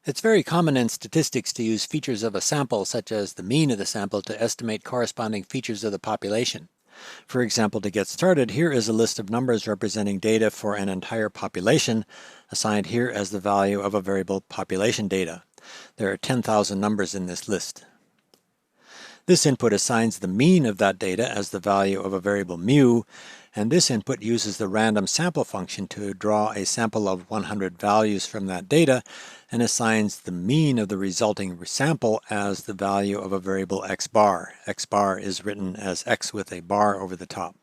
It's very common in statistics to use features of a sample, such as the mean of the sample, to estimate corresponding features of the population. For example, to get started, here is a list of numbers representing data for an entire population, assigned here as the value of a variable population data. There are 10,000 numbers in this list. This input assigns the mean of that data as the value of a variable mu, and this input uses the random sample function to draw a sample of 100 values from that data and assigns the mean of the resulting sample as the value of a variable x bar. X bar is written as x with a bar over the top.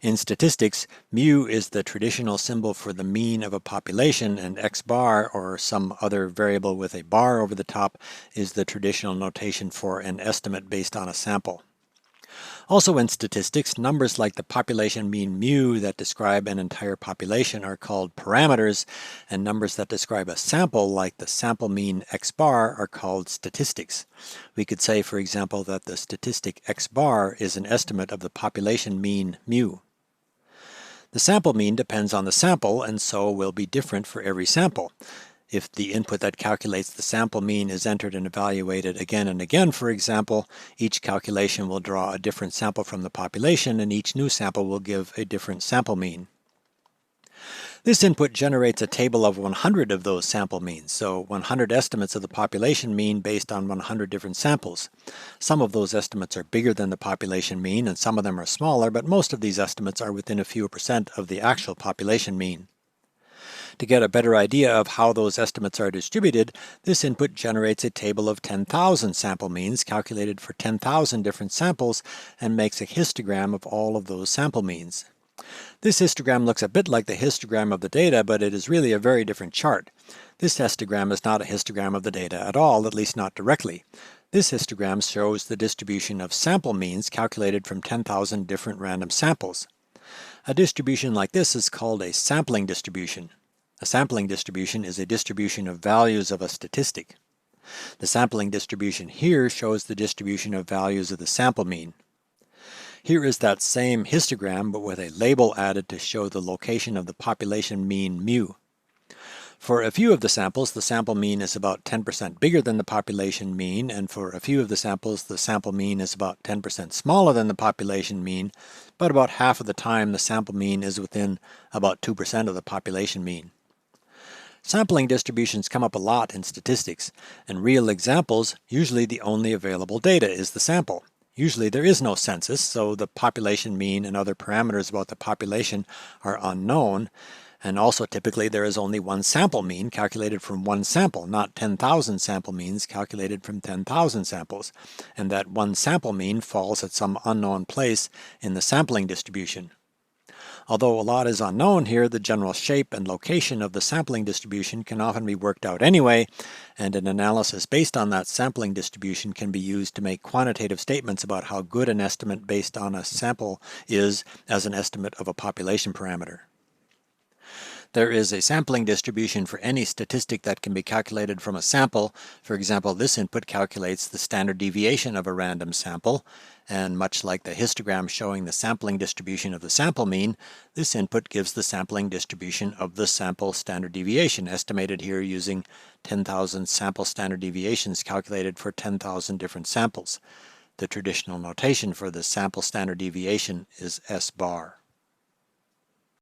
In statistics, mu is the traditional symbol for the mean of a population, and x bar, or some other variable with a bar over the top, is the traditional notation for an estimate based on a sample. Also in statistics, numbers like the population mean mu that describe an entire population are called parameters, and numbers that describe a sample like the sample mean x bar are called statistics. We could say, for example, that the statistic x bar is an estimate of the population mean mu. The sample mean depends on the sample and so will be different for every sample. If the input that calculates the sample mean is entered and evaluated again and again, for example, each calculation will draw a different sample from the population and each new sample will give a different sample mean. This input generates a table of 100 of those sample means, so 100 estimates of the population mean based on 100 different samples. Some of those estimates are bigger than the population mean and some of them are smaller, but most of these estimates are within a few percent of the actual population mean. To get a better idea of how those estimates are distributed, this input generates a table of 10,000 sample means calculated for 10,000 different samples and makes a histogram of all of those sample means. This histogram looks a bit like the histogram of the data, but it is really a very different chart. This histogram is not a histogram of the data at all, at least not directly. This histogram shows the distribution of sample means calculated from 10,000 different random samples. A distribution like this is called a sampling distribution. A sampling distribution is a distribution of values of a statistic. The sampling distribution here shows the distribution of values of the sample mean. Here is that same histogram, but with a label added to show the location of the population mean mu. For a few of the samples, the sample mean is about 10% bigger than the population mean, and for a few of the samples, the sample mean is about 10% smaller than the population mean, but about half of the time the sample mean is within about 2% of the population mean. Sampling distributions come up a lot in statistics. In real examples, usually the only available data is the sample. Usually there is no census, so the population mean and other parameters about the population are unknown, and also typically there is only one sample mean calculated from one sample, not 10,000 sample means calculated from 10,000 samples, and that one sample mean falls at some unknown place in the sampling distribution. Although a lot is unknown here, the general shape and location of the sampling distribution can often be worked out anyway, and an analysis based on that sampling distribution can be used to make quantitative statements about how good an estimate based on a sample is as an estimate of a population parameter. There is a sampling distribution for any statistic that can be calculated from a sample. For example, this input calculates the standard deviation of a random sample, and much like the histogram showing the sampling distribution of the sample mean, this input gives the sampling distribution of the sample standard deviation, estimated here using 10,000 sample standard deviations calculated for 10,000 different samples. The traditional notation for the sample standard deviation is S bar.